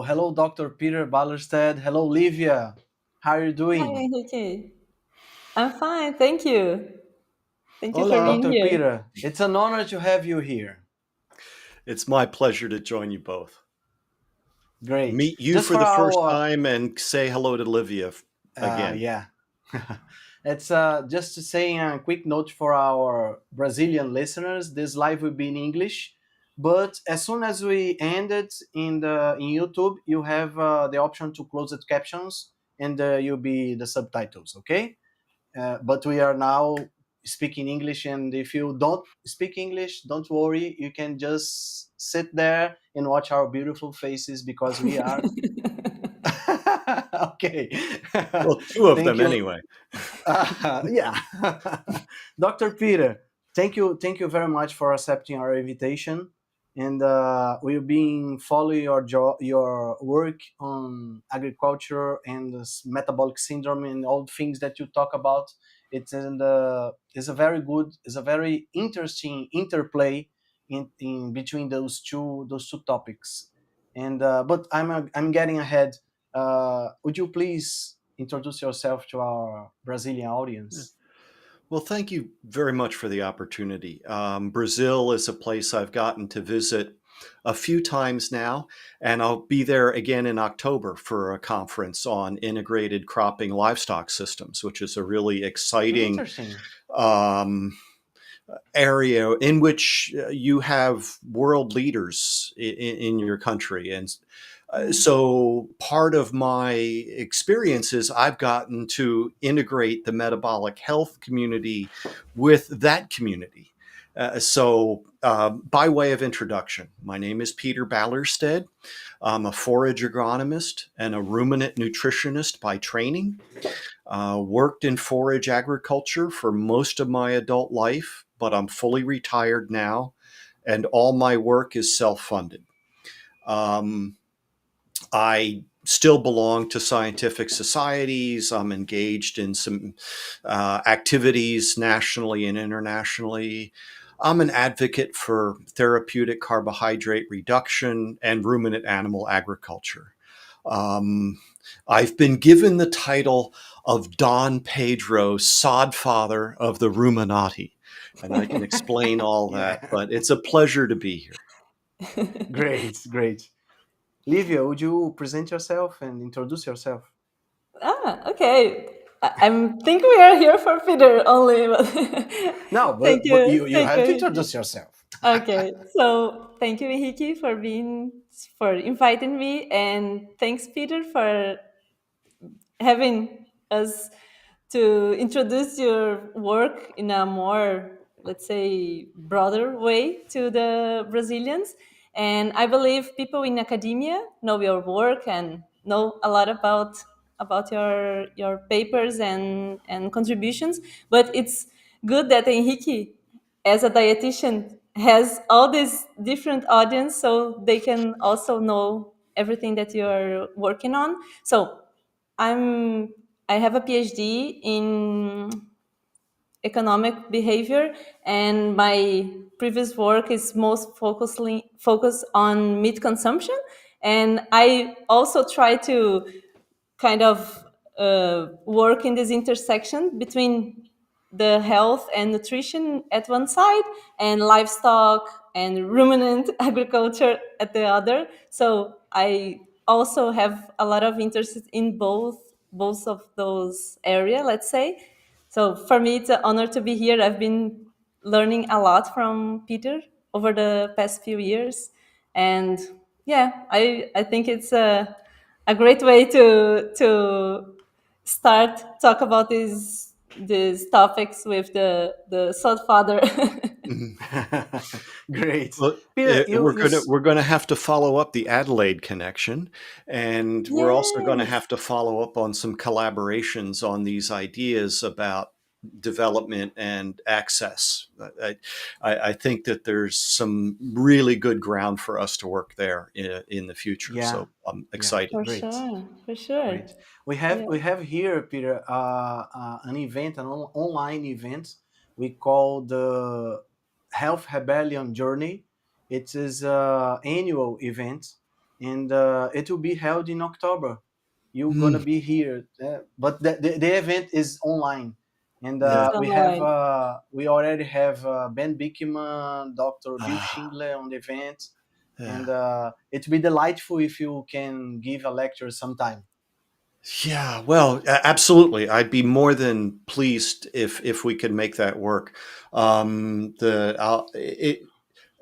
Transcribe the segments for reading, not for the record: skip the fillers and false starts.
Hello, Dr. Peter Ballerstedt. Hello, Livia. How are you Hi, doing? Enrique. I'm fine, thank you. Thank you for Hola. being Dr. here. Peter, it's an honor to have you here. It's my pleasure to join you both. Great. Meet you Just for for the first our, time and say hello to Livia again. yeah. It's just to say a quick note for our Brazilian listeners. This live will be in English, but as soon as we end it in YouTube, you have the option to close the captions, and you'll be the subtitles. Okay. But we are now speaking English, and if you don't speak English, don't worry. You can just sit there and watch our beautiful faces because we are okay. Well, two of Thank them you. anyway. Yeah. Dr. Peter, thank you very much for accepting our invitation, and we've been following your work on agriculture and this metabolic syndrome and all things that you talk about. It's a very good, it's a very interesting interplay in between those two topics. And but I'm getting ahead. Would you please introduce yourself to our Brazilian audience? Well, thank you very much for the opportunity. Brazil is a place I've gotten to visit a few times now, and I'll be there again in October for a conference on integrated cropping livestock systems, which is a really exciting Interesting. um, area in which you have world leaders in your country. And so part of my experience is I've gotten to integrate the metabolic health community with that community. By way of introduction, my name is Peter Ballerstedt. I'm a forage agronomist and a ruminant nutritionist by training. Worked in forage agriculture for most of my adult life, but I'm fully retired now, and all my work is self-funded. I still belong to scientific societies. I'm engaged in some activities nationally and internationally. I'm an advocate for therapeutic carbohydrate reduction and ruminant animal agriculture. Um, I've been given the title of Don Pedro, Sodfather of the Ruminati, and I can explain all that, Yeah. but it's a pleasure to be here. Great, great. Livia, would you present yourself and introduce yourself? Okay. I'm think we are here for Peter only, but No, thank but you, you thank you, have to Enrique. introduce yourself. Okay, so thank you, Enrique, for inviting me, and thanks, Peter, for having us to introduce your work in a more, let's say, broader way to the Brazilians. And I believe people in academia know your work and know a lot about your papers and contributions. But it's good that Henrique, as a dietitian, has all these different audience, so they can also know everything that you're working on. So I'm I have a PhD in economic behavior, and my previous work is most focused on meat consumption. And I also try to kind of work in this intersection between the health and nutrition at one side and livestock and ruminant agriculture at the other. So I also have a lot of interest in both of those area, let's say. So for me, it's an honor to be here. I've been learning a lot from Peter over the past few years, and yeah, I think it's a great way to start talk about these topics with the Sodfather. Mhm. Great. Well, Peter, we're gonna have to follow up the Adelaide connection, and we're also going to have Yes. to follow up on some collaborations on these ideas about development and access. I think that there's some really good ground for us to work there in the future. yeah, So I'm yeah, excited. For great. sure, for sure. Great. Yeah. We have here, Peter, an event, online event we call the Health Rebellion Journey. It is an annual event, and it will be held in October. You're gonna Mm, be here, but the event is online, and yeah. It's online. we already have Ben Bickman, Dr. Bill Ah, Schindler on the event, and yeah. it will be delightful if you can give a lecture sometime. Yeah, well, absolutely. I'd be more than pleased if we could make that work.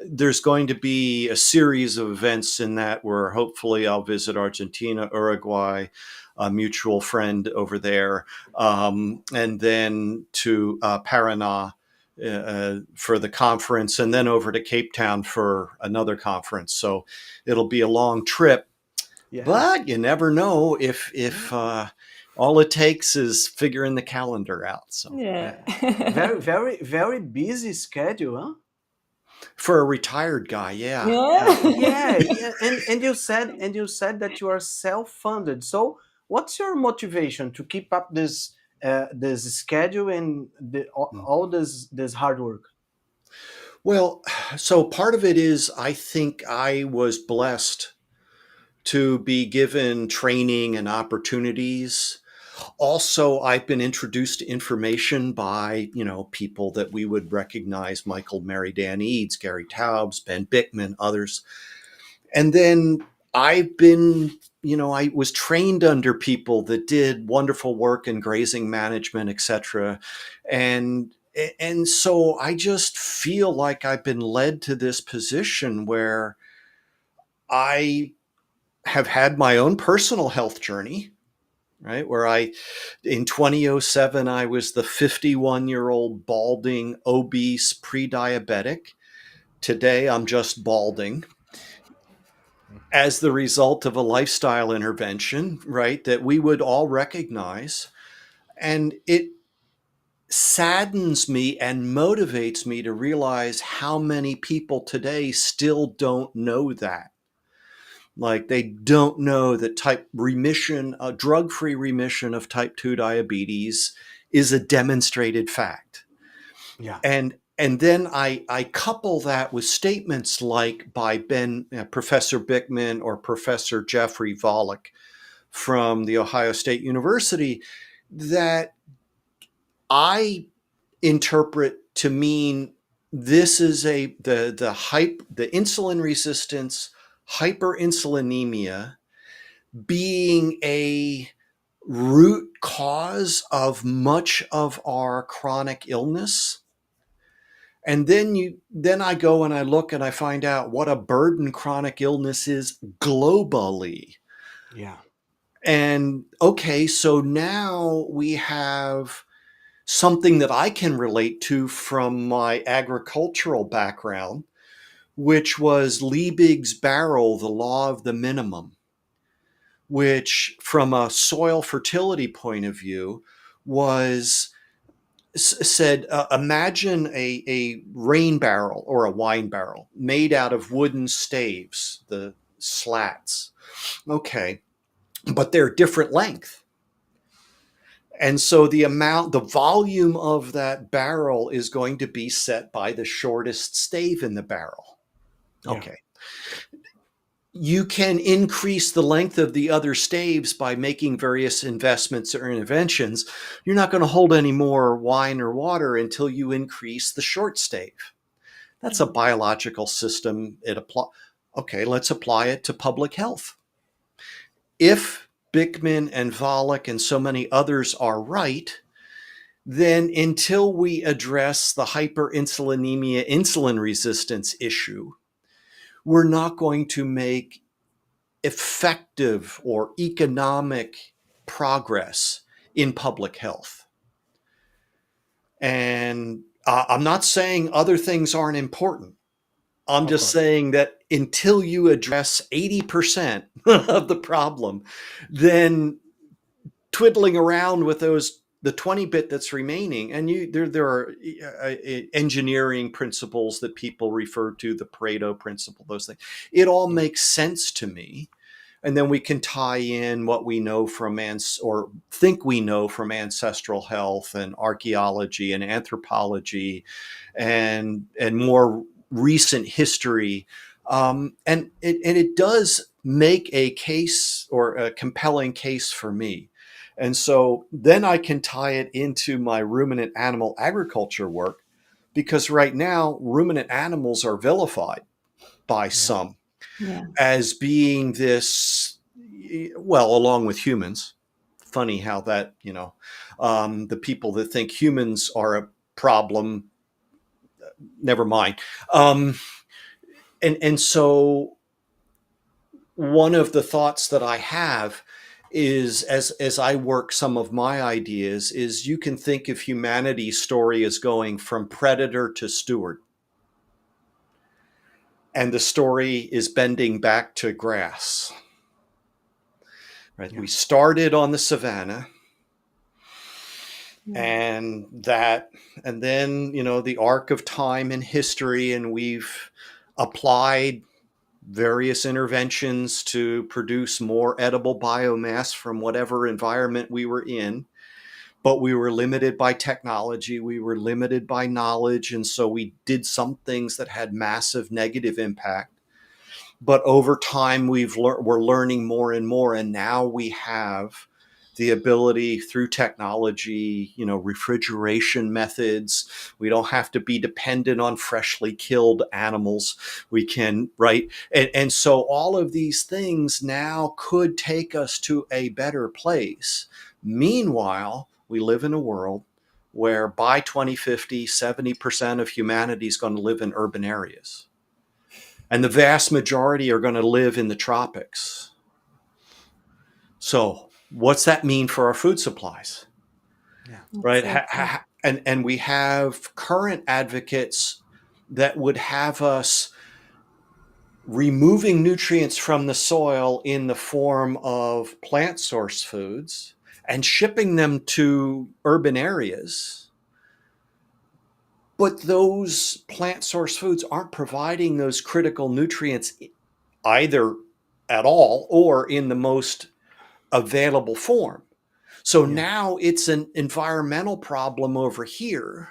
There's going to be a series of events in that where hopefully I'll visit Argentina, Uruguay, a mutual friend over there, and then to Paraná for the conference, and then over to Cape Town for another conference. So it'll be a long trip, Yeah. but you never know if all it takes is figuring the calendar out. So Yeah. Yeah. Very, very, very busy schedule, huh? for a retired guy, yeah, yeah. Yeah. Yeah, yeah. And you said that you are self-funded. So what's your motivation to keep up this schedule and all this hard work? Well, so part of it is I think I was blessed to be given training and opportunities. Also, I've been introduced to information by, people that we would recognize: Michael Mary Dan Eads, Gary Taubes, Ben Bickman, others. And then I've been, I was trained under people that did wonderful work in grazing management, etc. And so I just feel like I've been led to this position where I have had my own personal health journey, right? Where in 2007, I was the 51-year-old balding, obese, pre-diabetic. Today, I'm just balding as the result of a lifestyle intervention, right? That we would all recognize. And it saddens me and motivates me to realize how many people today still don't know that. Like they don't know that drug-free remission of type 2 diabetes is a demonstrated fact. Yeah. And then I couple that with statements like by Professor Bickman or Professor Jeffrey Volek from the Ohio State University that I interpret to mean this is the insulin resistance, hyperinsulinemia being a root cause of much of our chronic illness. And then I go and I look and I find out what a burden chronic illness is globally. Yeah. And okay, so now we have something that I can relate to from my agricultural background, which was Liebig's barrel, the law of the minimum, which from a soil fertility point of view was said, imagine a rain barrel or a wine barrel made out of wooden staves, the slats. Okay, but they're different length. And so the volume of that barrel is going to be set by the shortest stave in the barrel. Yeah. Okay. You can increase the length of the other staves by making various investments or interventions. You're not going to hold any more wine or water until you increase the short stave. That's a biological system. Okay, let's apply it to public health. If Bickman and Volek and so many others are right, then until we address the hyperinsulinemia, insulin resistance issue, we're not going to make effective or economic progress in public health. And I'm not saying other things aren't important. I'm just saying that until you address 80% of the problem, then twiddling around with the 20 bit that's remaining, and there are engineering principles that people refer to, the Pareto principle, those things. It all makes sense to me. And then we can tie in what we know from or think we know from ancestral health and archaeology and anthropology and more recent history. And it does make a case, or a compelling case, for me. And so then I can tie it into my ruminant animal agriculture work, because right now ruminant animals are vilified by some as being this, well, along with humans. Funny how that, the people that think humans are a problem, never mind. And so one of the thoughts that I have is, as I work some of my ideas, is you can think of humanity's story as going from predator to steward. And the story is bending back to grass. Right? Yeah. We started on the savannah, and then, the arc of time and history, and we've applied various interventions to produce more edible biomass from whatever environment we were in. But we were limited by technology, we were limited by knowledge, and so we did some things that had massive negative impact. But over time, we're learning more and more, and now we have the ability through technology, refrigeration methods. We don't have to be dependent on freshly killed animals. We can, right? And so all of these things now could take us to a better place. Meanwhile, we live in a world where by 2050, 70% of humanity is going to live in urban areas. And the vast majority are going to live in the tropics. So what's that mean for our food supplies? Yeah. Right? And we have current advocates that would have us removing nutrients from the soil in the form of plant source foods and shipping them to urban areas. But those plant source foods aren't providing those critical nutrients either at all or in the most available form. So now it's an environmental problem over here.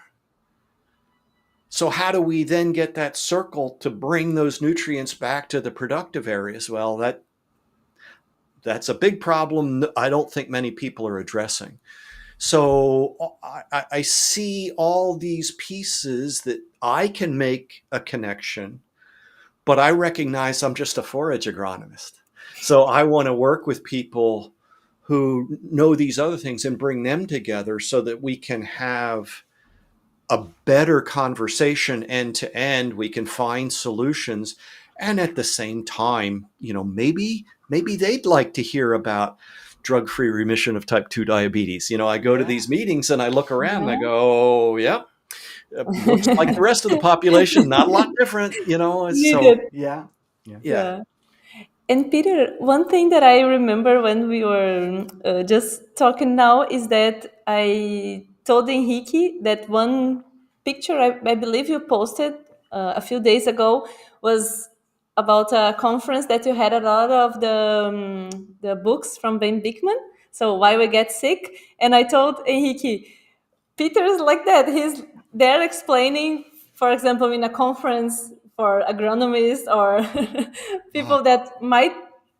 So how do we then get that circle to bring those nutrients back to the productive areas? Well, that's a big problem I don't think many people are addressing. So I see all these pieces that I can make a connection, but I recognize I'm just a forage agronomist. So I want to work with people who know these other things and bring them together so that we can have a better conversation end to end. We can find solutions. And at the same time, maybe they'd like to hear about drug-free remission of type 2 diabetes. I go to these meetings and I look around and I go, oh, yeah, looks like the rest of the population, not a lot different, Yeah. And Peter, one thing that I remember when we were just talking now is that I told Henrique that one picture I believe you posted a few days ago was about a conference that you had a lot of the books from Ben Bickman. So Why We Get Sick. And I told Henrique, Peter is like that. He's there explaining, for example, in a conference for agronomists or people that might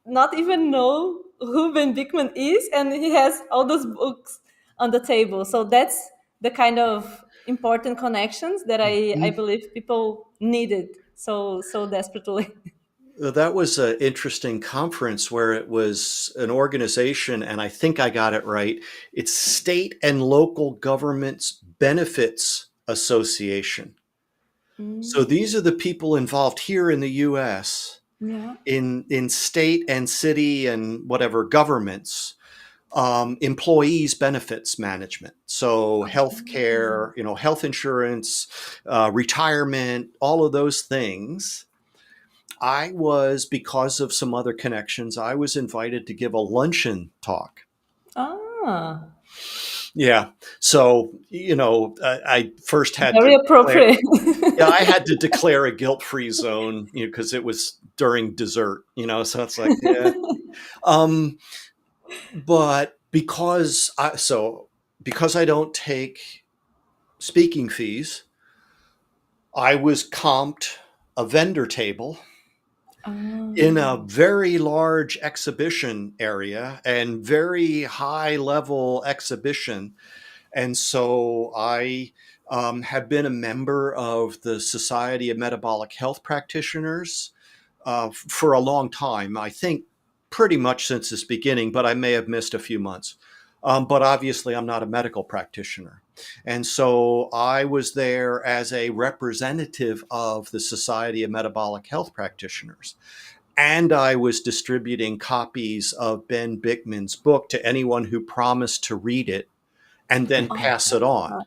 not even know who Ben Bickman is, and he has all those books on the table. So that's the kind of important connections that I believe people needed so desperately. That was an interesting conference where it was an organization, and I think I got it right. It's State and Local Governments Benefits Association. So these are the people involved here in the U.S. Yeah. in state and city and whatever governments, employees benefits management. So healthcare, health insurance, retirement, all of those things. Because of some other connections, I was invited to give a luncheon talk. Ah, Yeah. So, I first had very to declare, appropriate. I had to declare a guilt-free zone, because it was during dessert, so it's like, yeah. But because I don't take speaking fees, I was comped a vendor table in a very large exhibition area and very high level exhibition. And so I have been a member of the Society of Metabolic Health Practitioners for a long time. I think pretty much since its beginning, but I may have missed a few months. But obviously, I'm not a medical practitioner. And so I was there as a representative of the Society of Metabolic Health Practitioners. And I was distributing copies of Ben Bickman's book to anyone who promised to read it and then pass it on.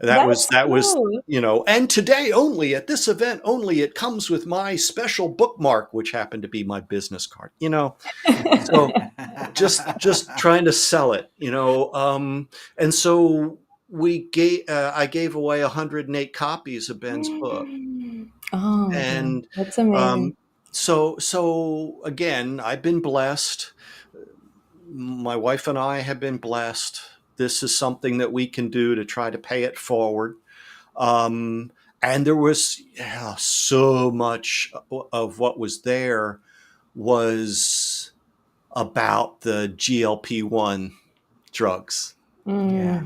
That was, cool. And today only at this event only, it comes with my special bookmark, which happened to be my business card, so just trying to sell it, and so I gave away 108 copies of Ben's book. Oh, And that's amazing. So again, I've been blessed. My wife and I have been blessed. This is something that we can do to try to pay it forward. And there was so much of what was there was about the GLP-1 drugs. Yeah.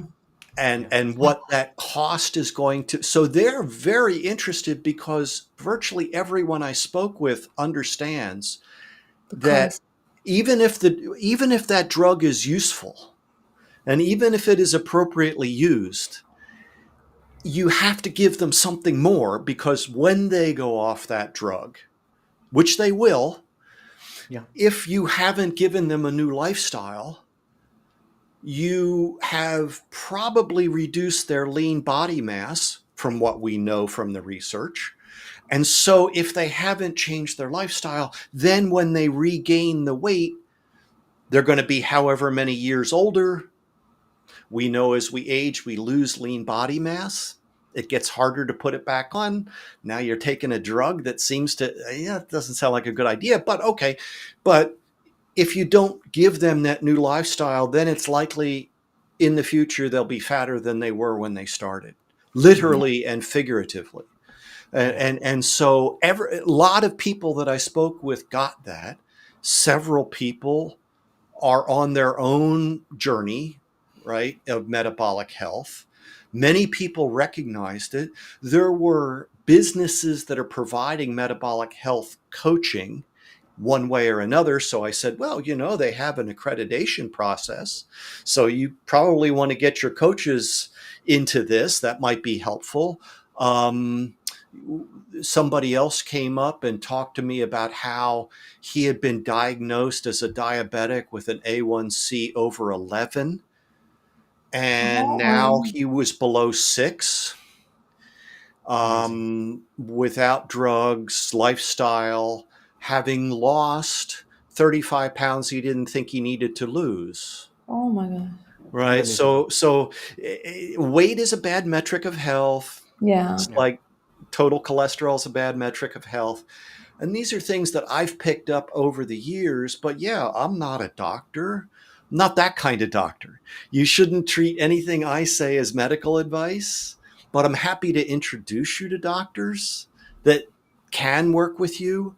And what that cost is going to. So they're very interested because virtually everyone I spoke with understands that even if that drug is useful and even if it is appropriately used, you have to give them something more, because when they go off that drug, which they will, if you haven't given them a new lifestyle, you have probably reduced their lean body mass from what we know from the research. And so if they haven't changed their lifestyle, then when they regain the weight, they're going to be however many years older. We know as we age, we lose lean body mass. It gets harder to put it back on. Now you're taking a drug that seems to, it doesn't sound like a good idea, but okay. But if you don't give them that new lifestyle, then it's likely in the future they'll be fatter than they were when they started, literally and figuratively. And so a lot of people that I spoke with got that. Several people are on their own journey, right, of metabolic health. Many people recognized it. There were businesses that are providing metabolic health coaching one way or another. So I said, well, they have an accreditation process. So you probably want to get your coaches into this. That might be helpful. Somebody else came up and talked to me about how he had been diagnosed as a diabetic with an A1C over 11. And now he was below 6, without drugs, lifestyle, having lost 35 pounds he didn't think he needed to lose. Oh my God. Right. So weight is a bad metric of health. Yeah. It's like total cholesterol is a bad metric of health. And these are things that I've picked up over the years. But yeah, I'm not a doctor. I'm not that kind of doctor. You shouldn't treat anything I say as medical advice, but I'm happy to introduce you to doctors that can work with you.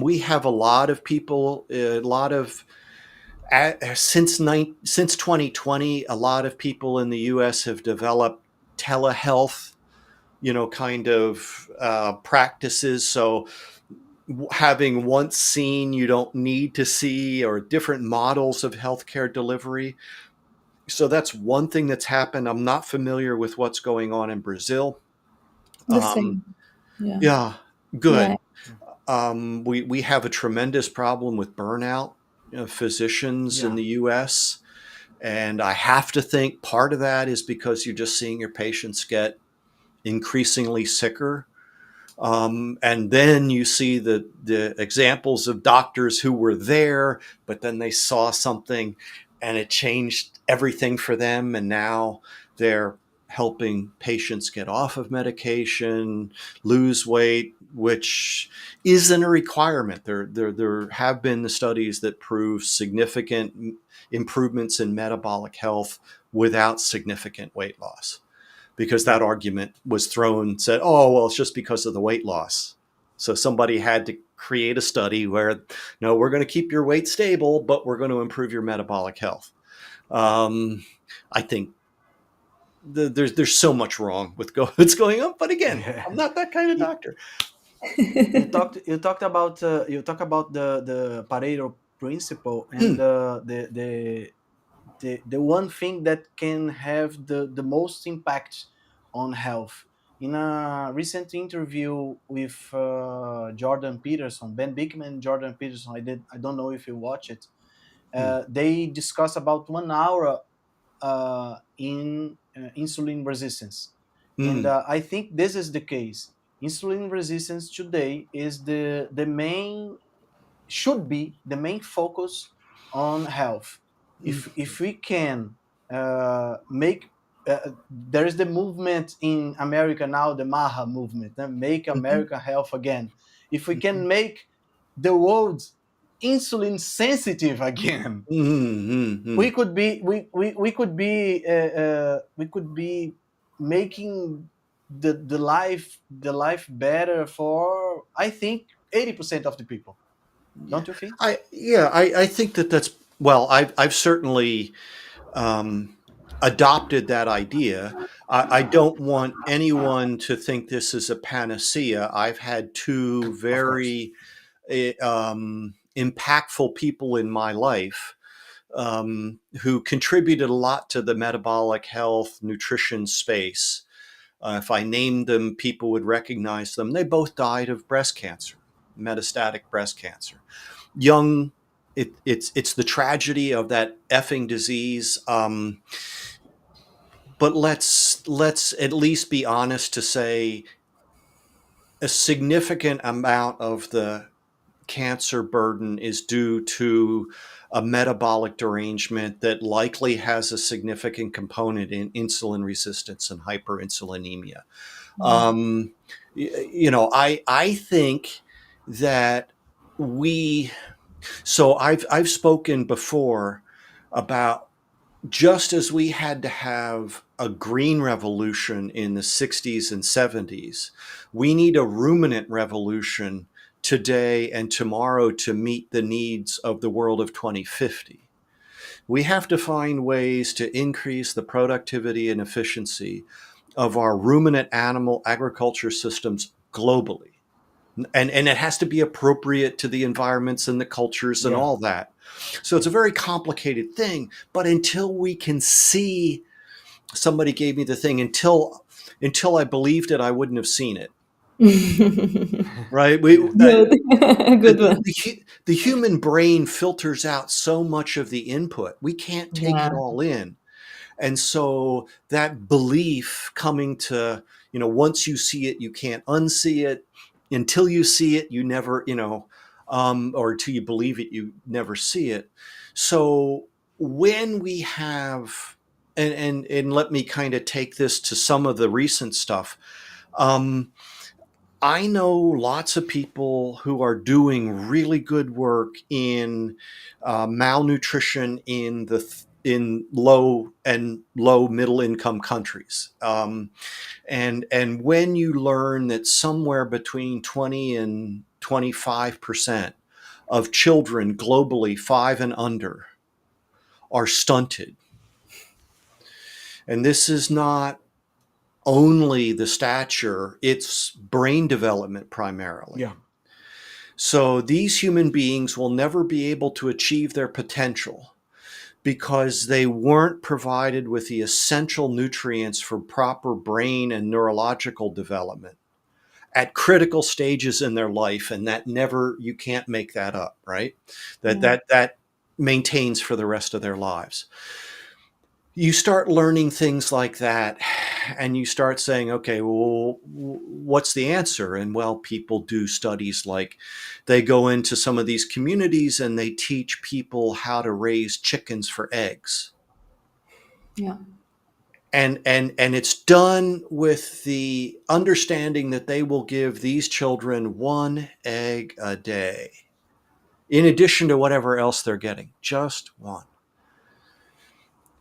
We have a lot of people, since 2020, a lot of people in the US have developed telehealth, kind of practices. So having once seen, you don't need to see, or different models of healthcare delivery. So that's one thing that's happened. I'm not familiar with what's going on in Brazil. The Um, same. Yeah. yeah, Yeah. good. We have a tremendous problem with burnout, physicians in Yeah. the U.S., and I have to think part of that is because you're just seeing your patients get increasingly sicker. And then you see the examples of doctors who were there, but then they saw something and it changed everything for them. And now they're helping patients get off of medication, lose weight, which isn't a requirement. There have been the studies that prove significant improvements in metabolic health without significant weight loss, because that Yeah. argument was thrown, said, oh, well, it's just because of the weight loss. So somebody had to create a study where, no, we're going to keep your weight stable, but we're going to improve your metabolic health. I think there's so much wrong with what's going on. But again, Yeah. I'm not that kind of doctor. You talk about the Pareto principle, and Hmm. the one thing that can have the most impact on health. In a recent interview with Jordan Peterson, Ben Bickman and Jordan Peterson, I don't know if you watch it. Hmm. They discuss about 1 hour in insulin resistance, and Hmm. I think this is the case. Insulin resistance today is the main, should be the main focus on health. If we can make there is the movement in America now, the MAHA movement, make Hmm. America health again. If we can make the world insulin sensitive again, Hmm. Hmm. we could be we could be making the life better for, I think, 80% of the people. Yeah, Don't you think? I think that's, well, I've certainly um, adopted that idea. I don't want anyone to think this is a panacea. I've had two Of course. very impactful people in my life who contributed a lot to the metabolic health nutrition space. If I named them, people would recognize them. They both died of breast cancer, metastatic breast cancer. Young, it's the tragedy of that effing disease. But let's at least be honest to say a significant amount of the cancer burden is due to a metabolic derangement that likely has a significant component in insulin resistance and hyperinsulinemia. Mm. I think that we so I've spoken before about, just as we had to have a green revolution in the 60s and 70s, we need a ruminant revolution today and tomorrow to meet the needs of the world of 2050. We have to find ways to increase the productivity and efficiency of our ruminant animal agriculture systems globally. And it has to be appropriate to the environments and the cultures and Yeah. all that. So it's a very complicated thing. But until we can see, somebody gave me the thing, until I believed it, I wouldn't have seen it. Right? Good. Good one. The human brain filters out so much of the input. We can't take Yeah. it all in. And so that belief coming to, once you see it, you can't unsee it. Until you see it, you never, or until you believe it, you never see it. So when we have, and let me kind of take this to some of the recent stuff. Um, I know lots of people who are doing really good work in malnutrition in low middle income countries, and when you learn that somewhere between 20 and 25% of children globally 5 and under are stunted, and this is not only the stature, it's brain development primarily. Yeah. So these human beings will never be able to achieve their potential because they weren't provided with the essential nutrients for proper brain and neurological development at critical stages in their life. And that never, you can't make that up, right? That maintains for the rest of their lives. You start learning things like that and you start saying, okay, well, what's the answer? And well, people do studies like they go into some of these communities and they teach people how to raise chickens for eggs. Yeah. And it's done with the understanding that they will give these children 1 egg a day in addition to whatever else they're getting, just one.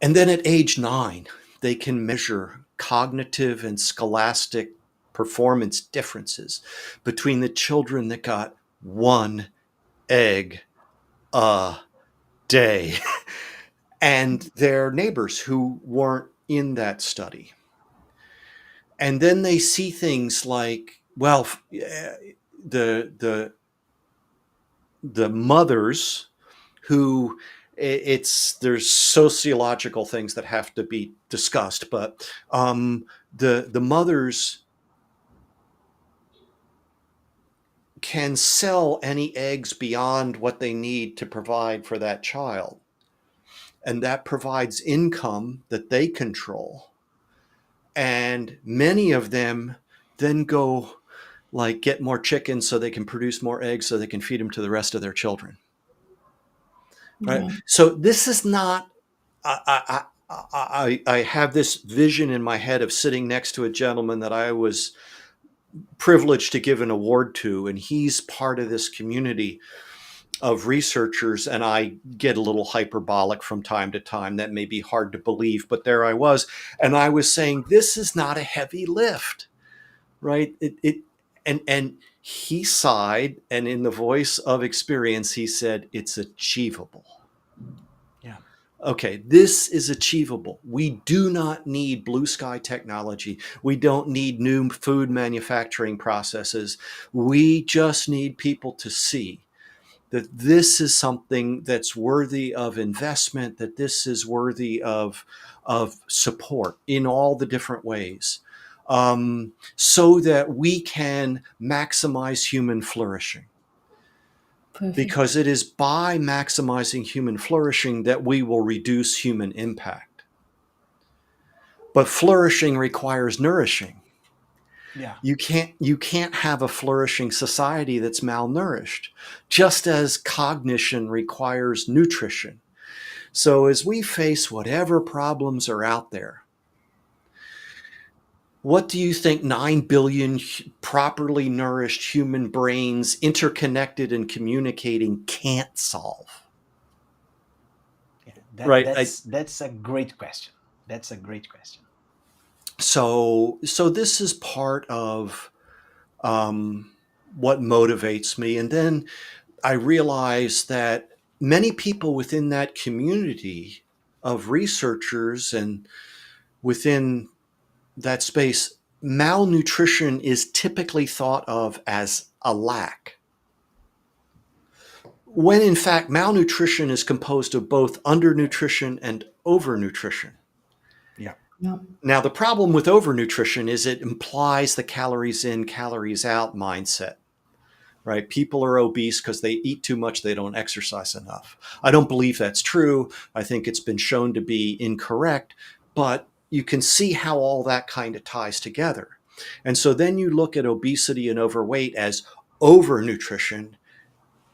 And then at age 9, they can measure cognitive and scholastic performance differences between the children that got 1 egg a day and their neighbors who weren't in that study. And then they see things like, well, the mothers who there's sociological things that have to be discussed, but the mothers can sell any eggs beyond what they need to provide for that child, and that provides income that they control. And many of them then go like get more chickens so they can produce more eggs so they can feed them to the rest of their children. Right. Yeah. So this is not, I have this vision in my head of sitting next to a gentleman that I was privileged to give an award to, and he's part of this community of researchers, and I get a little hyperbolic from time to time. That may be hard to believe, but there I was. And I was saying, this is not a heavy lift, right? And he sighed, and in the voice of experience, he said, it's achievable. Yeah. Okay, this is achievable. We do not need blue sky technology. We don't need new food manufacturing processes. We just need people to see that this is something that's worthy of investment, that this is worthy of support in all the different ways, so that we can maximize human flourishing. Perfect. Because it is by maximizing human flourishing that we will reduce human impact. But flourishing requires nourishing. Yeah. You can't have a flourishing society that's malnourished, just as cognition requires nutrition. So as we face whatever problems are out there, what do you think 9 billion properly nourished human brains, interconnected and communicating, can't solve? Yeah, Right. That's a great question. That's a great question. So this is part of what motivates me. And then I realized that many people within that community of researchers and within that space, malnutrition is typically thought of as a lack, when in fact malnutrition is composed of both undernutrition and overnutrition. Yeah. Yeah. Now, the problem with overnutrition is it implies the calories in, calories out mindset, right? People are obese because they eat too much, they don't exercise enough. I don't believe that's true. I think it's been shown to be incorrect, but you can see how all that kind of ties together. And so then you look at obesity and overweight as overnutrition.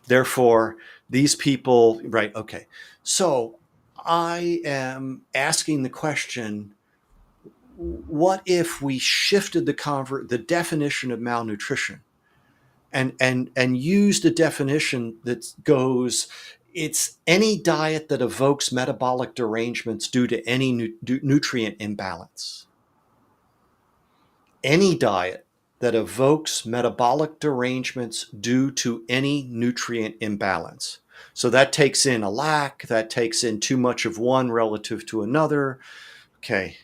Therefore, these people, right, okay. So I am asking the question, what if we shifted the definition of malnutrition and used a definition that goes, it's any diet that evokes metabolic derangements due to any nutrient imbalance. Any diet that evokes metabolic derangements due to any nutrient imbalance. So that takes in a lack, that takes in too much of one relative to another. Okay.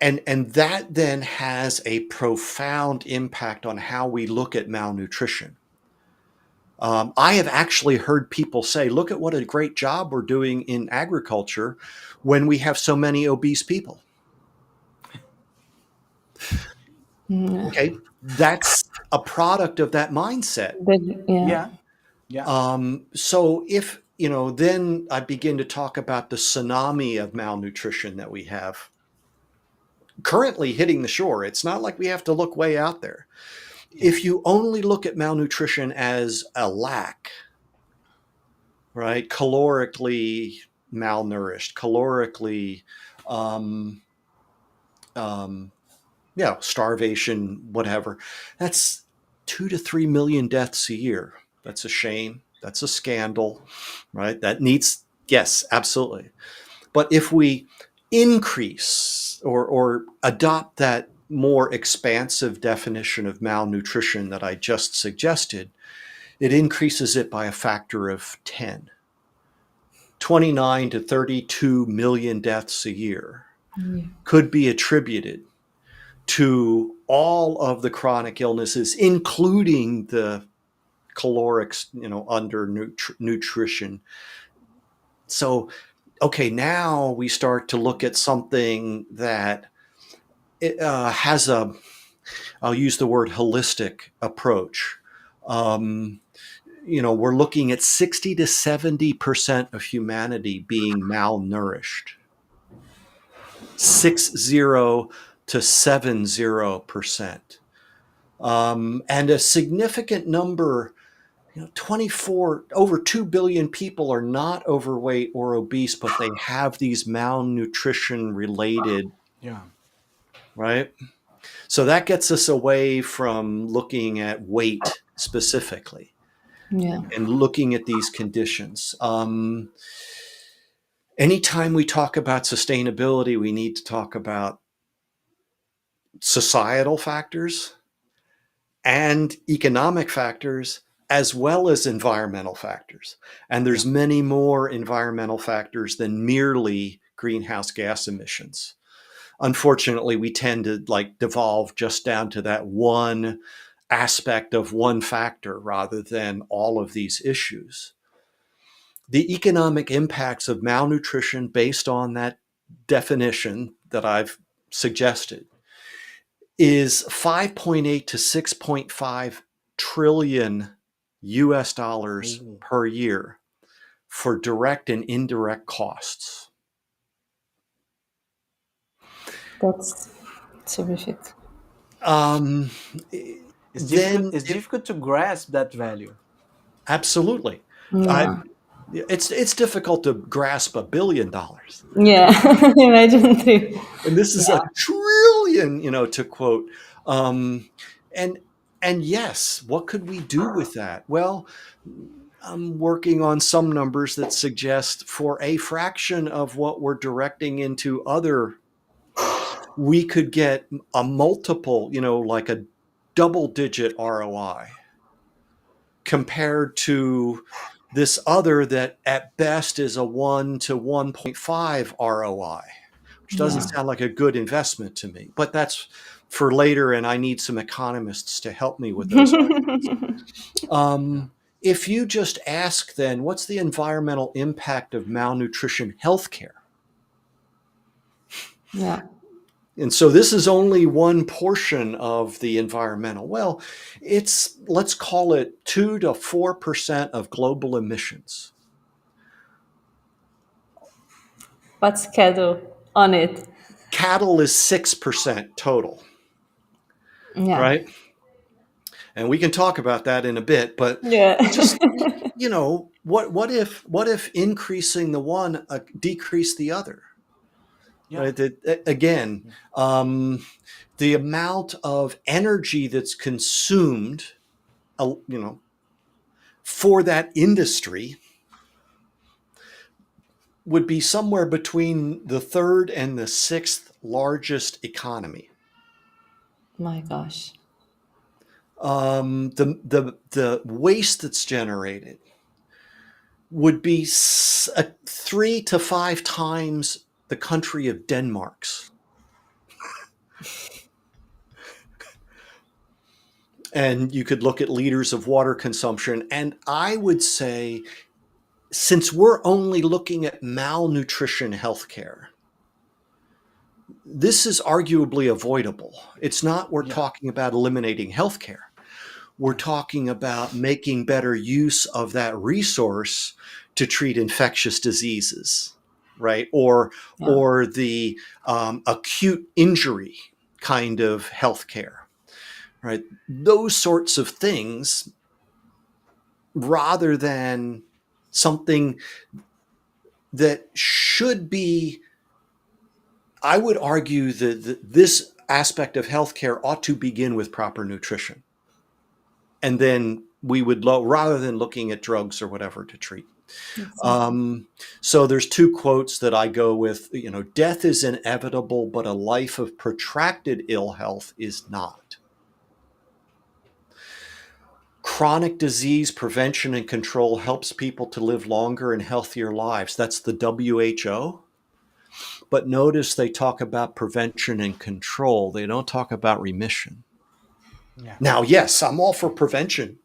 And that then has a profound impact on how we look at malnutrition. I have actually heard people say, look at what a great job we're doing in agriculture when we have so many obese people. Okay, that's a product of that mindset. So if, then I begin to talk about the tsunami of malnutrition that we have currently hitting the shore. It's not like we have to look way out there. If you only look at malnutrition as a lack, right? Calorically malnourished, calorically, starvation, whatever. That's 2 to 3 million deaths a year. That's a shame. That's a scandal, right? That needs, yes, absolutely. But if we increase or adopt that more expansive definition of malnutrition that I just suggested, it increases it by a factor of 10. 29 to 32 million deaths a year could be attributed to all of the chronic illnesses, including the calorics, under nutrition. So, okay, now we start to look at something that has I'll use the word holistic approach. We're looking at 60 to 70% of humanity being malnourished. 60 to 70%. And a significant number, over 2 billion people are not overweight or obese, but they have these malnutrition related, right? So that gets us away from looking at weight specifically and looking at these conditions. Anytime we talk about sustainability, we need to talk about societal factors and economic factors, as well as environmental factors. And there's many more environmental factors than merely greenhouse gas emissions. Unfortunately, we tend to devolve just down to that one aspect of one factor rather than all of these issues. The economic impacts of malnutrition based on that definition that I've suggested is 5.8 to 6.5 trillion US dollars per year for direct and indirect costs. That's terrific. It's difficult to grasp that value. Absolutely. It's difficult to grasp $1 billion. Yeah, imagine too. And this is a trillion, to quote. And yes, what could we do with that? Well, I'm working on some numbers that suggest for a fraction of what we're directing into other, we could get a multiple, like a double-digit ROI compared to this other that at best is a 1 to 1.5 ROI, which doesn't sound like a good investment to me. But that's for later, and I need some economists to help me with those arguments. If you just ask then, what's the environmental impact of malnutrition healthcare? Yeah. And so this is only one portion of the environmental. Well, let's call it 2 to 4% of global emissions. What's cattle on it? Cattle is 6% total. Yeah. Right? And we can talk about that in a bit, but just, what if increasing the one decreased the other? Right? Again, the amount of energy that's consumed, for that industry would be somewhere between the third and the sixth largest economy. My gosh. The waste that's generated would be 3 to 5 times the country of Denmark's. And you could look at liters of water consumption. And I would say, since we're only looking at malnutrition healthcare, this is arguably avoidable. It's not we're talking about eliminating healthcare. We're talking about making better use of that resource to treat infectious diseases, right? Or the acute injury kind of healthcare, right? Those sorts of things, rather than something that should be, I would argue that this aspect of healthcare ought to begin with proper nutrition. And then we would, rather than looking at drugs or whatever to treat. So there's two quotes that I go with, death is inevitable, but a life of protracted ill health is not. Chronic disease prevention and control helps people to live longer and healthier lives. That's the WHO. But notice they talk about prevention and control. They don't talk about remission. Yeah. Now, yes, I'm all for prevention,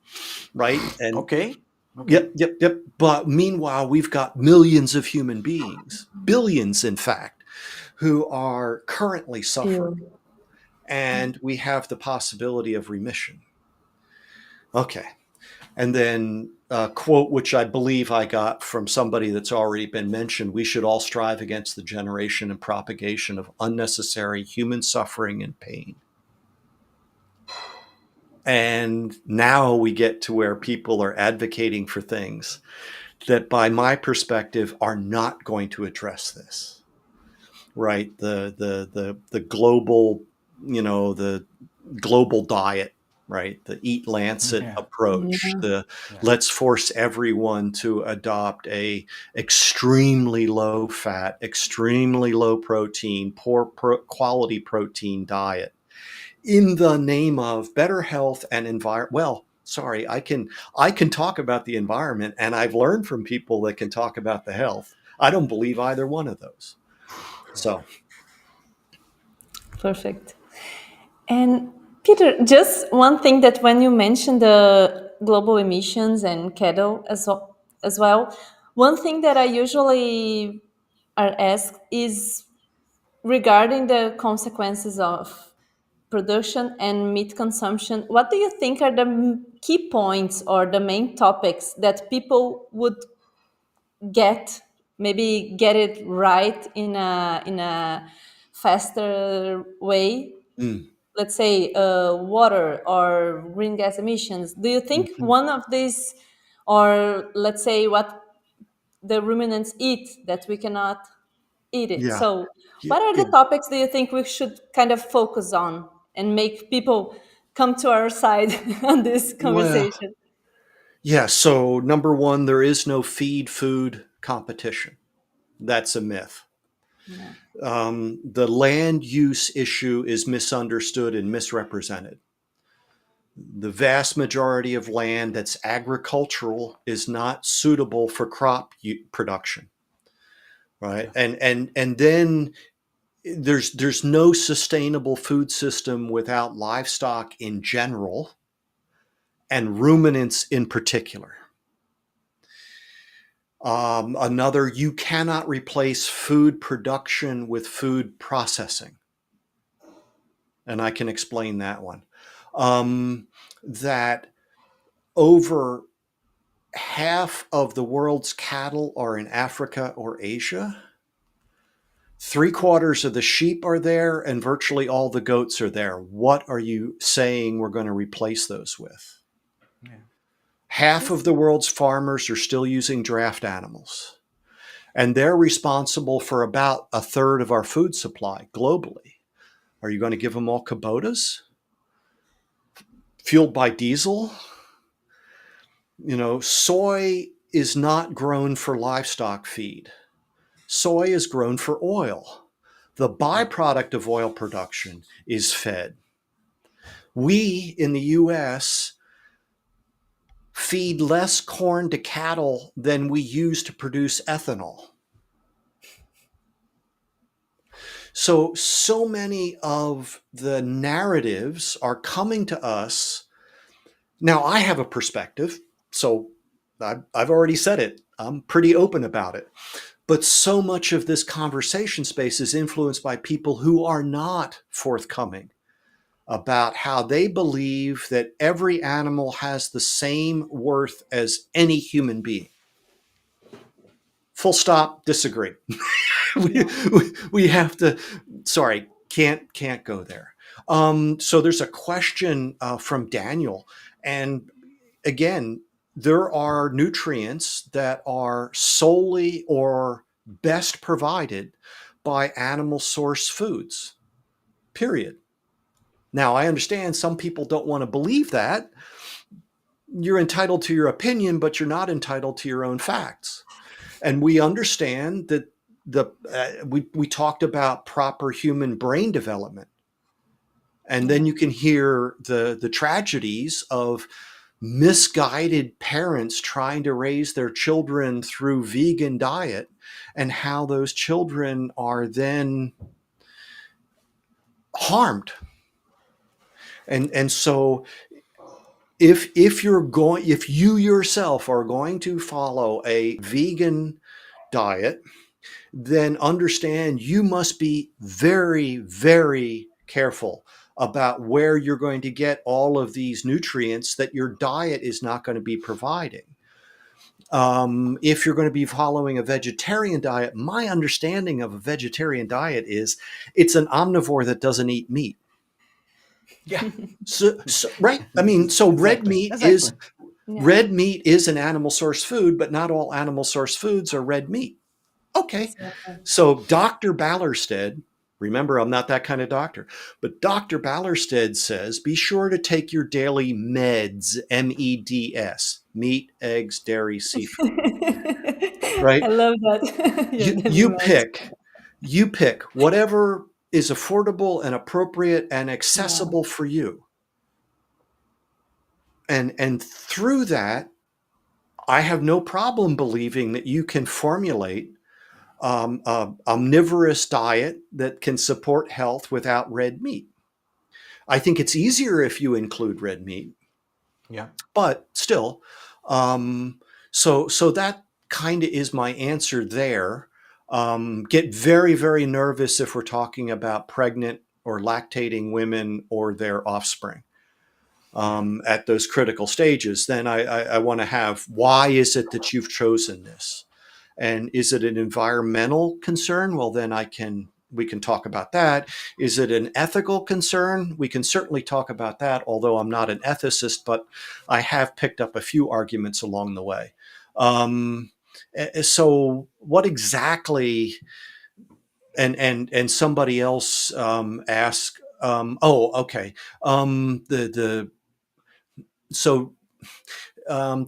right? And okay. Yep. But meanwhile, we've got millions of human beings, billions, in fact, who are currently suffering. And we have the possibility of remission. Okay. And then a quote, which I believe I got from somebody that's already been mentioned: we should all strive against the generation and propagation of unnecessary human suffering and pain. And now we get to where people are advocating for things that, by my perspective, are not going to address this, right? The global, the global diet, right? The Eat Lancet approach, let's force everyone to adopt a extremely low fat, extremely low protein, poor quality protein diet in the name of better health and environment. Well, sorry, I can talk about the environment, and I've learned from people that can talk about the health. I don't believe either one of those. So. Perfect. And Peter, just one thing, that when you mentioned the global emissions and cattle as well, one thing that I usually are asked is regarding the consequences of production and meat consumption. What do you think are the key points or the main topics that people would get it right in a faster way? Let's say water or green gas emissions. Do you think one of these, or let's say what the ruminants eat that we cannot eat it? Yeah. So what are the topics do you think we should kind of focus on and make people come to our side on this conversation? Yeah. So number one, there is no feed food competition. That's a myth. Yeah. The land use issue is misunderstood and misrepresented. The vast majority of land that's agricultural is not suitable for crop production, right? And then there's no sustainable food system without livestock in general, and ruminants in particular. Another, you cannot replace food production with food processing. And I can explain that one. That over half of the world's cattle are in Africa or Asia. 3/4 of the sheep are there, and virtually all the goats are there. What are you saying we're going to replace those with? Half of the world's farmers are still using draft animals, and they're responsible for about 1/3 of our food supply globally. Are you going to give them all Kubotas fueled by diesel? Soy is not grown for livestock feed. Soy is grown for oil. The byproduct of oil production is fed. We in the US feed less corn to cattle than we use to produce ethanol. So many of the narratives are coming to us. Now, I have a perspective, so I've already said it. I'm pretty open about it. But so much of this conversation space is influenced by people who are not forthcoming about how they believe that every animal has the same worth as any human being. Full stop, disagree. we have to, sorry, can't go there. So there's a question from Daniel. And again, there are nutrients that are solely or best provided by animal source foods, period. Now, I understand some people don't want to believe that. You're entitled to your opinion, but you're not entitled to your own facts. And we understand that we talked about proper human brain development. And then you can hear the tragedies of misguided parents trying to raise their children through vegan diet, and how those children are then harmed. And so if you yourself are going to follow a vegan diet, then understand you must be very, very careful about where you're going to get all of these nutrients that your diet is not going to be providing. If you're going to be following a vegetarian diet, my understanding of a vegetarian diet is it's an omnivore that doesn't eat meat. Yeah. So right. I mean, so Exactly. red meat is an animal source food, but not all animal source foods are red meat. Okay. Exactly. So Dr. Ballerstedt, remember, I'm not that kind of doctor, but Dr. Ballerstedt says, be sure to take your daily meds, MEDS, meat, eggs, dairy, seafood, right? I love that. You pick whatever is affordable and appropriate and accessible for you. And through that, I have no problem believing that you can formulate omnivorous diet that can support health without red meat. I think it's easier if you include red meat. Yeah. But still, so that kind of is my answer there. Get very, very nervous if we're talking about pregnant or lactating women or their offspring. At those critical stages, then I want to have, why is it that you've chosen this? And is it an environmental concern? Well, then we can talk about that. Is it an ethical concern? We can certainly talk about that, although I'm not an ethicist, but I have picked up a few arguments along the way. So what exactly, and somebody else asked, okay.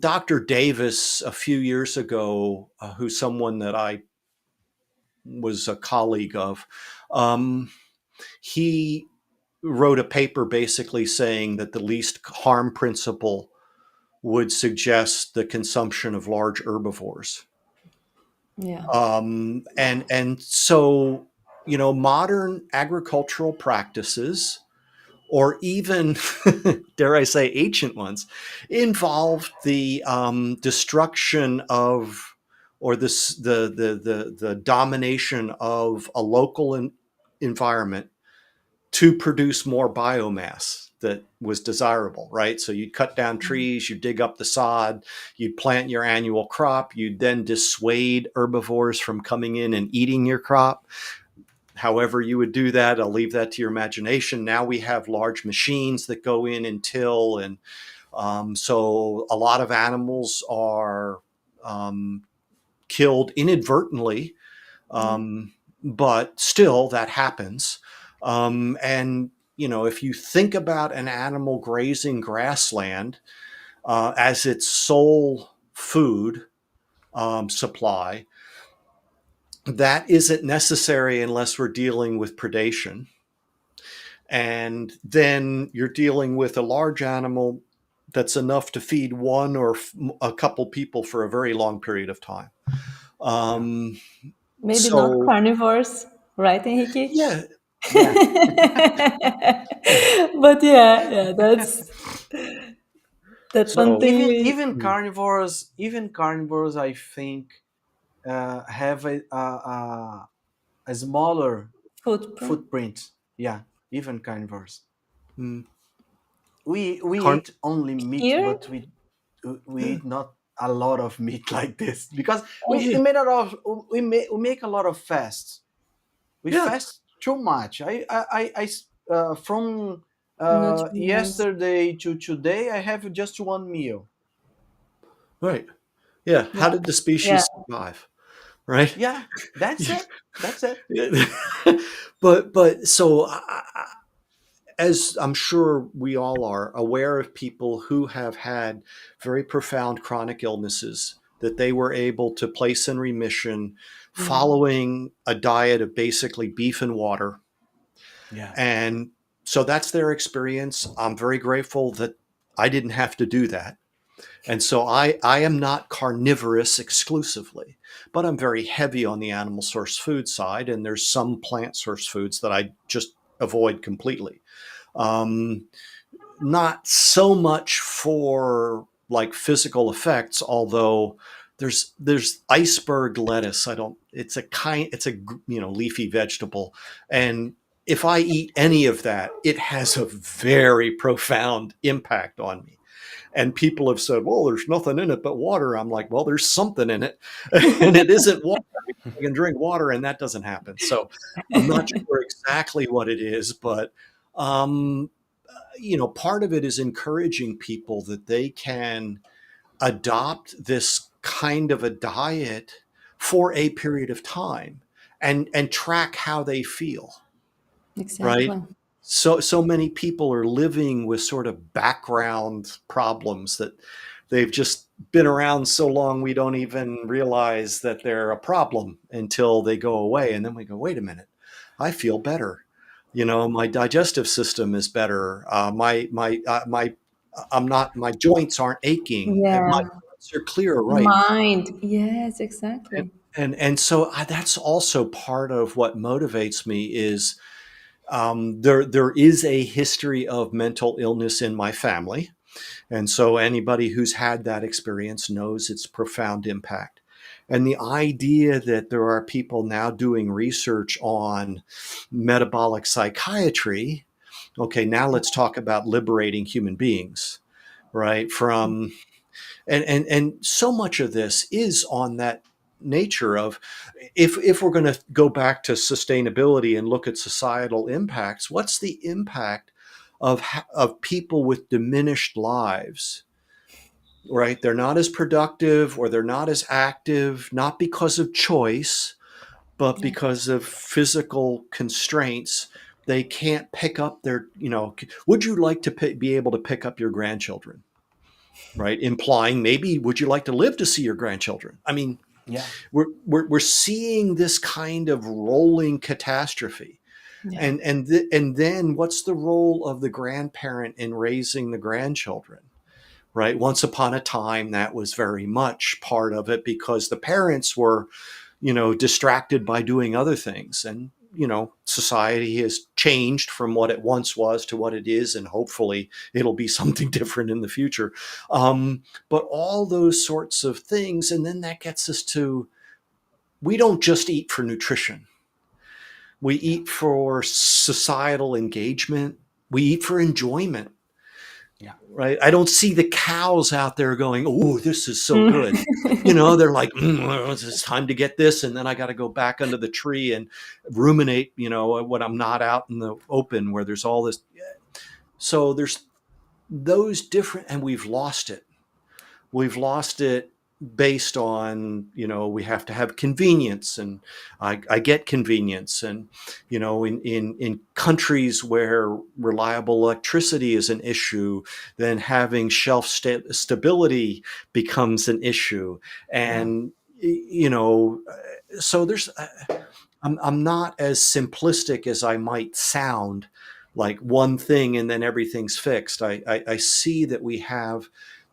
Dr. Davis, a few years ago, who's someone that I was a colleague of, he wrote a paper basically saying that the least harm principle would suggest the consumption of large herbivores. Yeah. And so, modern agricultural practices, or even, dare I say, ancient ones, involved the destruction of, or the domination of a local environment to produce more biomass that was desirable, right? So you'd cut down trees, you dig up the sod, you'd plant your annual crop, you'd then dissuade herbivores from coming in and eating your crop. However you would do that, I'll leave that to your imagination. Now we have large machines that go in and till, and so a lot of animals are killed inadvertently, but still that happens. And if you think about an animal grazing grassland as its sole food supply, that isn't necessary unless we're dealing with predation. And then you're dealing with a large animal that's enough to feed one or a couple people for a very long period of time. Maybe not carnivores. right, Henrique? Yeah. Yeah. But yeah, that's one So thing we Even carnivores, I think, have a smaller footprint footprint. Yeah, even carnivores. mm, We carn- eat only meat, here. but we eat not a lot of meat like this because oh we yeah, made a lot of we make a lot of fasts. We yeah, fast too much. From Not realize. yesterday to today, I have just one meal. right. Yeah. Yeah, How did the yeah, species survive? Right. Yeah, that's it. That's it. But so as I'm sure we all are aware of people who have had very profound chronic illnesses that they were able to place in remission yeah, following a diet of basically beef and water. Yeah. And so that's their experience. I'm very grateful that I didn't have to do that. And so I am not carnivorous exclusively, but I'm very heavy on the animal source food side. And there's some plant source foods that I just avoid completely. Um, Not so much for like physical effects, although there's iceberg lettuce. I don't. It's a leafy vegetable, and if I eat any of that, it has a very profound impact on me. And people have said, well, there's nothing in it but water. I'm like, well, there's something in it. And it isn't water. I can drink water and that doesn't happen. So I'm not sure exactly what it is, but, um, part of it is encouraging people that they can adopt this kind of a diet for a period of time and track how they feel, right? exactly. So many people are living with sort of background problems that they've just been around so long we don't even realize that they're a problem until they go away, and then we go, wait a minute, I feel better. My digestive system is better. My I'm not, my joints aren't aching. My Yeah, thoughts are clear, right? mind. Yes, And exactly. so that's also part of what motivates me is there is a history of mental illness in my family. And so anybody who's had that experience knows its profound impact. And the idea that there are people now doing research on metabolic psychiatry, okay, now let's talk about liberating human beings, right? From and so much of this is on that nature of, if we're going to go back to sustainability and look at societal impacts, what's the impact of people with diminished lives, right? They're not as productive or they're not as active, not because of choice, but Yeah. because of physical constraints. They can't pick up their, would you like to be able to pick up your grandchildren? Right? Implying maybe, would you like to live to see your grandchildren? I mean, Yeah. we're seeing this kind of rolling catastrophe. Yeah. And then what's the role of the grandparent in raising the grandchildren? Right? Once upon a time, that was very much part of it because the parents were, distracted by doing other things. And, society has changed from what it once was to what it is, and hopefully it'll be something different in the future. But all those sorts of things. And then that gets us to, we don't just eat for nutrition. We Yeah. eat for societal engagement. We eat for enjoyment. Yeah. Right? I don't see the cows out there going, "Oh, this is so Mm. good." They're like, "It's time to get this," and then I got to go back under the tree and ruminate. When I'm not out in the open where there's all this. So there's those different, and we've lost it. We've lost it based on, we have to have convenience, and I get convenience. And, in countries where reliable electricity is an issue, then having shelf stability becomes an issue. Yeah. And, so I'm not as simplistic as I might sound, like one thing and then everything's fixed. I see that we have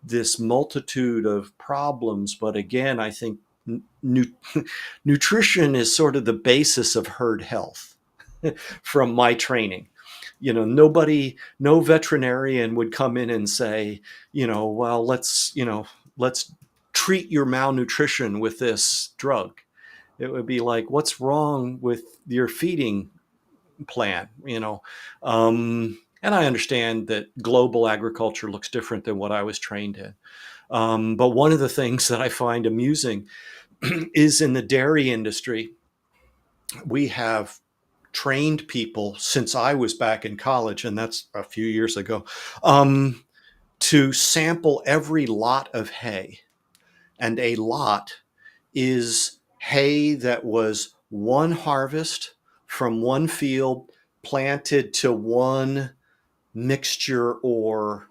this multitude of problems, but again, I think nutrition is sort of the basis of herd health from my training. No veterinarian would come in and say, well, let's treat your malnutrition with this drug. It would be like, what's wrong with your feeding plan? And I understand that global agriculture looks different than what I was trained in. But one of the things that I find amusing is in the dairy industry, we have trained people since I was back in college, and that's a few years ago, to sample every lot of hay. And a lot is hay that was one harvest from one field planted to one mixture or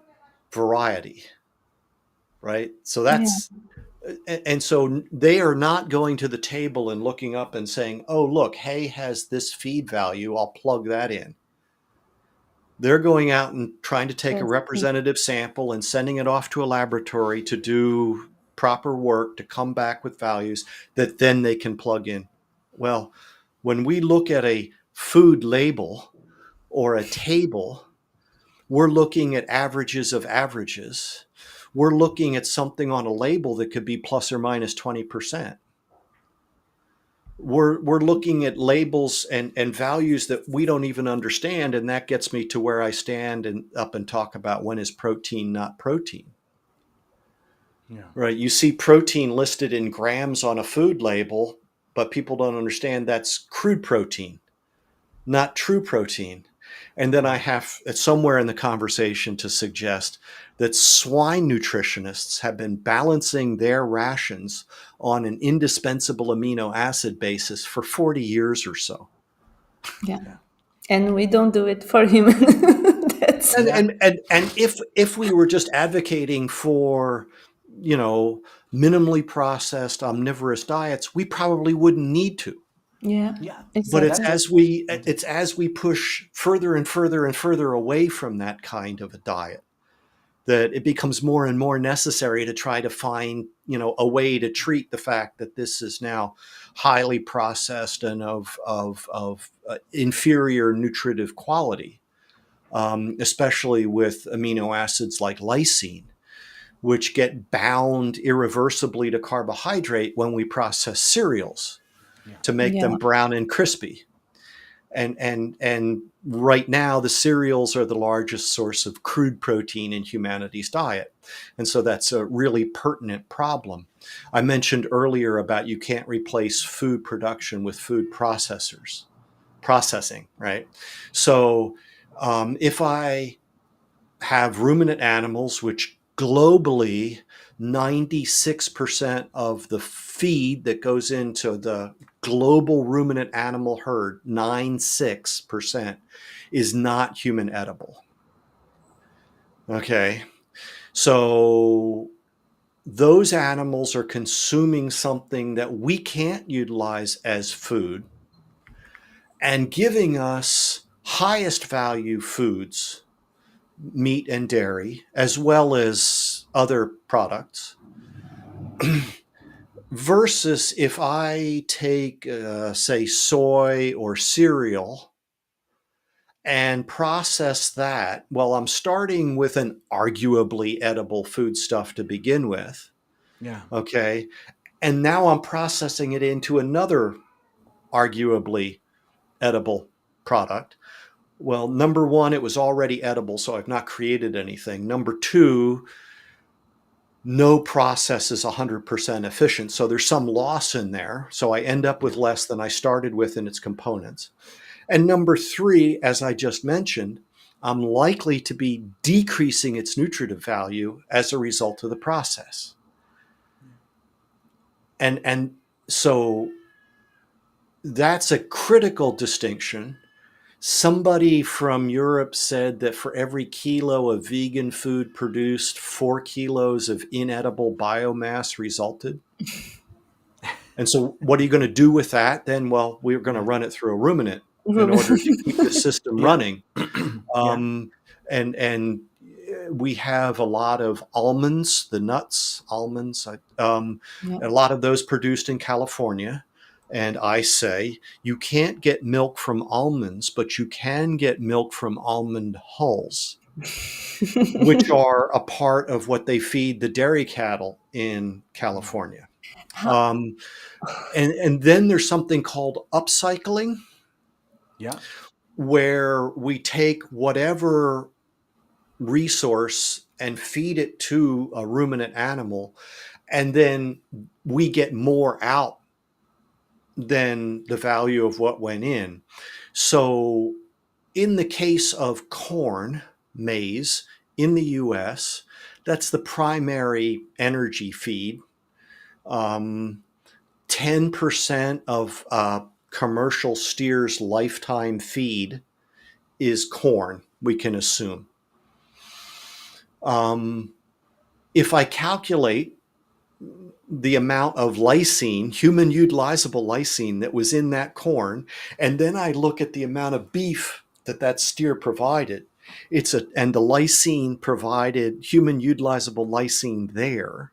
variety, right? So that's, and so they are not going to the table and looking up and saying, oh, look, hay has this feed value, I'll plug that in. They're going out and trying to take a representative sample and sending it off to a laboratory to do proper work to come back with values that then they can plug in. Well, when we look at a food label or a table, we're looking at averages of averages. We're looking at something on a label that could be plus or minus 20%. We're looking at labels and values that we don't even understand, and that gets me to where I stand and up and talk about when is protein not protein. Yeah. Right? You see protein listed in grams on a food label, but people don't understand that's crude protein, not true protein. And then I have somewhere in the conversation to suggest that swine nutritionists have been balancing their rations on an indispensable amino acid basis for 40 years or so. Yeah. And we don't do it for human. And if we were just advocating for, minimally processed omnivorous diets, we probably wouldn't need to. Yeah. Exactly. But it's as we push further and further and further away from that kind of a diet that it becomes more and more necessary to try to find, a way to treat the fact that this is now highly processed and of inferior nutritive quality, especially with amino acids like lysine, which get bound irreversibly to carbohydrate when we process cereals to make them brown and crispy. And right now, the cereals are the largest source of crude protein in humanity's diet. And so that's a really pertinent problem. I mentioned earlier about you can't replace food production with food processing, right? So if I have ruminant animals, which globally, 96% of the feed that goes into the global ruminant animal herd, 96%, is not human edible. Okay. So those animals are consuming something that we can't utilize as food and giving us highest value foods, meat and dairy, as well as other products, versus if I take, say, soy or cereal and process that, well, I'm starting with an arguably edible foodstuff to begin with. Yeah. Okay. And now I'm processing it into another arguably edible product. Well, number one, it was already edible, so I've not created anything. Number two, no process is 100% efficient, so there's some loss in there. So I end up with less than I started with in its components. And number three, as I just mentioned, I'm likely to be decreasing its nutritive value as a result of the process. And so that's a critical distinction. Somebody from Europe said that for every kilo of vegan food produced, 4 kilos of inedible biomass resulted. And so what are you going to do with that? Then, well, we're going to run it through a ruminant in order to keep the system running. And we have a lot of almonds, the nuts, almonds, Yeah. a lot of those produced in California. And I say, you can't get milk from almonds, but you can get milk from almond hulls, which are a part of what they feed the dairy cattle in California. Um, and then there's something called upcycling, Yeah. where we take whatever resource and feed it to a ruminant animal, and then we get more out than the value of what went in. So in the case of corn, maize in the US, that's the primary energy feed. 10% of commercial steer's lifetime feed is corn, we can assume. If I calculate the amount of lysine, human utilizable lysine, that was in that corn, and then I look at the amount of beef that steer provided, and the lysine provided, human utilizable lysine there,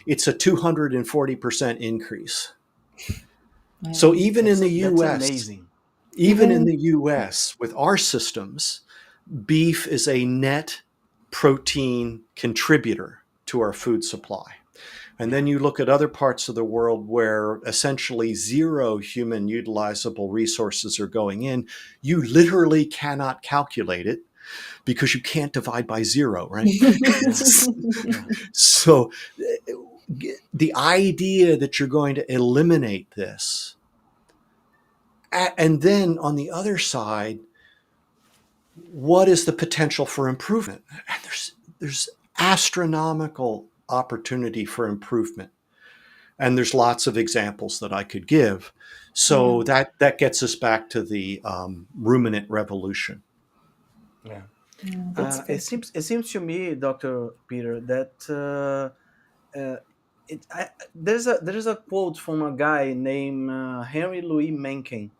it's a 240% increase. So even in the That's US, amazing. even in the US, with our systems, beef is a net protein contributor to our food supply. And then you look at other parts of the world where essentially zero human utilizable resources are going in. You literally cannot calculate it because you can't divide by zero, right? Yeah. So the idea that you're going to eliminate this, and then on the other side, what is the potential for improvement? And there's astronomical opportunity for improvement. And there's lots of examples that I could give. So that gets us back to the ruminant revolution. Yeah. That's It seems to me, Dr. Peter, that there's a quote from a guy named Henry Louis Mencken,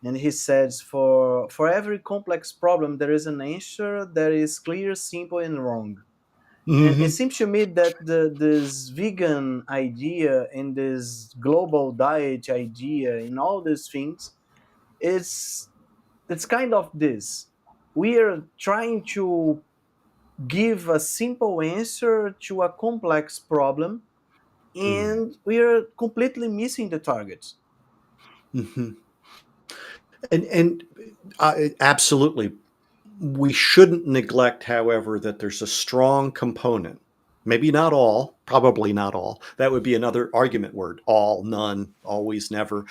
and he says, for every complex problem there is an answer that is clear, simple, and wrong. And it seems to me that this vegan idea and this global diet idea and all these things, it's kind of this. We are trying to give a simple answer to a complex problem, and we are completely missing the target. Mm-hmm. And absolutely, we shouldn't neglect, however, that there's a strong component. Maybe not all, probably not all. That would be another argument word. All, none, always, never.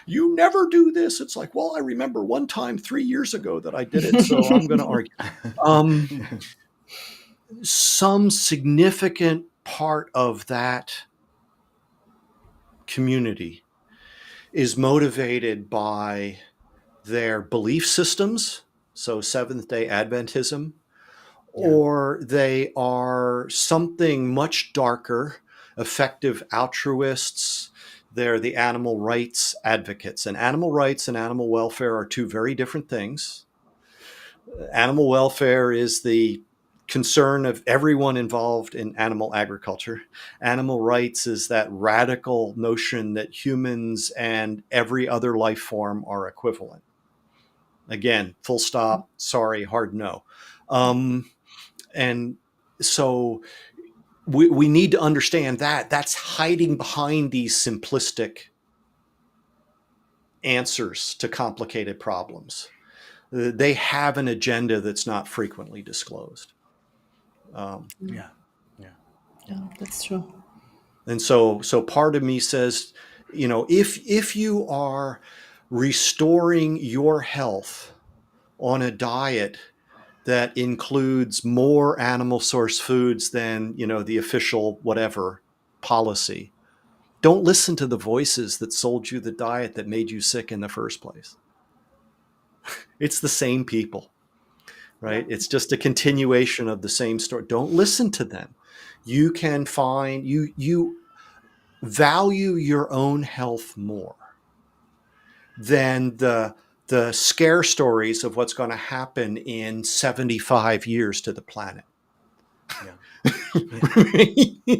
You never do this. It's like, well, I remember one time 3 years ago that I did it, so I'm going to argue. Some significant part of that community is motivated by their belief systems, so Seventh-day Adventism, or they are something much darker, effective altruists. They're the animal rights advocates. And animal rights and animal welfare are two very different things. Animal welfare is the concern of everyone involved in animal agriculture. Animal rights is that radical notion that humans and every other life form are equivalent. Again, full stop, sorry, hard no. And so we need to understand that that's hiding behind these simplistic answers to complicated problems. They have an agenda that's not frequently disclosed. Yeah. that's true. And so part of me says, if you are restoring your health on a diet that includes more animal source foods than, the official whatever policy, don't listen to the voices that sold you the diet that made you sick in the first place. It's the same people, right? It's just a continuation of the same story. Don't listen to them. You can find, you value your own health more than the scare stories of what's going to happen in 75 years to the planet. Yeah. Yeah.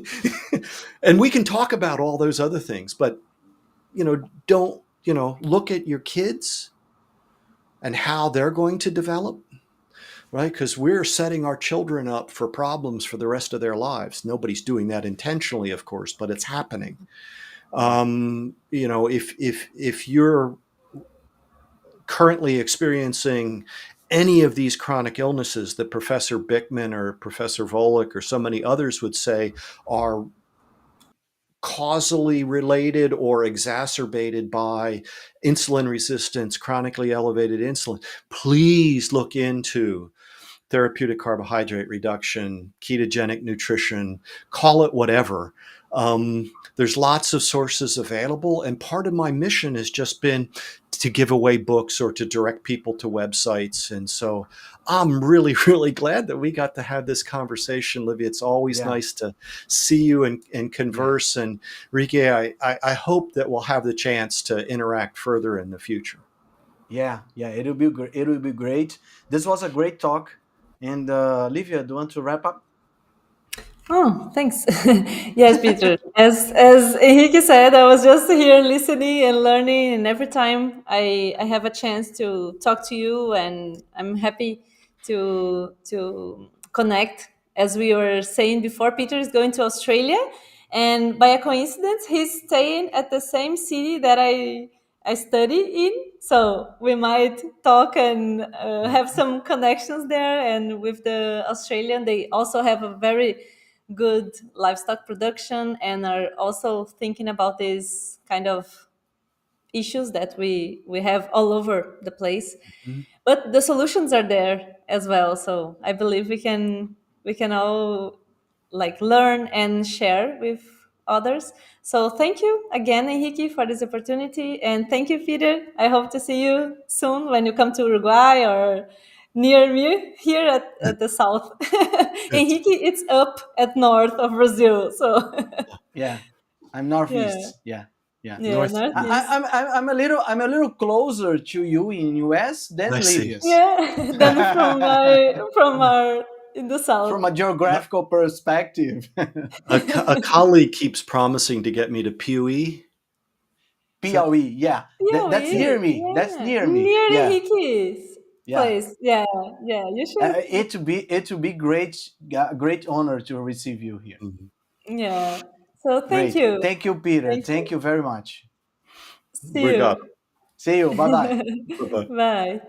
And we can talk about all those other things, but don't look at your kids and how they're going to develop, right? Because we're setting our children up for problems for the rest of their lives. Nobody's doing that intentionally, of course, but it's happening. If you're currently experiencing any of these chronic illnesses that Professor Bickman or Professor Volek or so many others would say are causally related or exacerbated by insulin resistance, chronically elevated insulin, please look into therapeutic carbohydrate reduction, ketogenic nutrition, call it whatever. There's lots of sources available. And part of my mission has just been to give away books or to direct people to websites. And so I'm really, really glad that we got to have this conversation, Livia. It's always nice to see you and converse. And Rike, I hope that we'll have the chance to interact further in the future. Yeah, it will be great. It will be great. This was a great talk. And Livia, do you want to wrap up? Oh, thanks. Yes, Peter. As Henrique said, I was just here listening and learning, and every time I have a chance to talk to you, and I'm happy to connect. As we were saying before, Peter is going to Australia, and by a coincidence, he's staying at the same city that I study in. So we might talk and have some connections there. And with the Australian, they also have a very good livestock production and are also thinking about these kind of issues that we have all over the place. But the solutions are there as well, so I believe we can all like learn and share with others. So thank you again, Henrique, for this opportunity, and thank you, Peter. I hope to see you soon when you come to Uruguay or near me here at the south. Henrique, it's up at north of Brazil, so Yeah, I'm yeah, northeast. Yeah, yeah. yeah, North. northeast. I'm a little closer to you in US than I see. Livia's. Yeah, then from our in the From south. a geographical perspective. A colleague keeps promising to get me to Pewee. Piauí, yeah. Yeah, That's near we me. That's yeah near me. near Yeah, Henrique's yeah. place. Yeah, yeah, you should. It would be great honor to receive you here. Mhm. Yeah. So thank Great. you. Thank you, Peter. Thank Thank you. you very much. See Obrigado. you. See you. Bye bye. Bye-bye. Bye.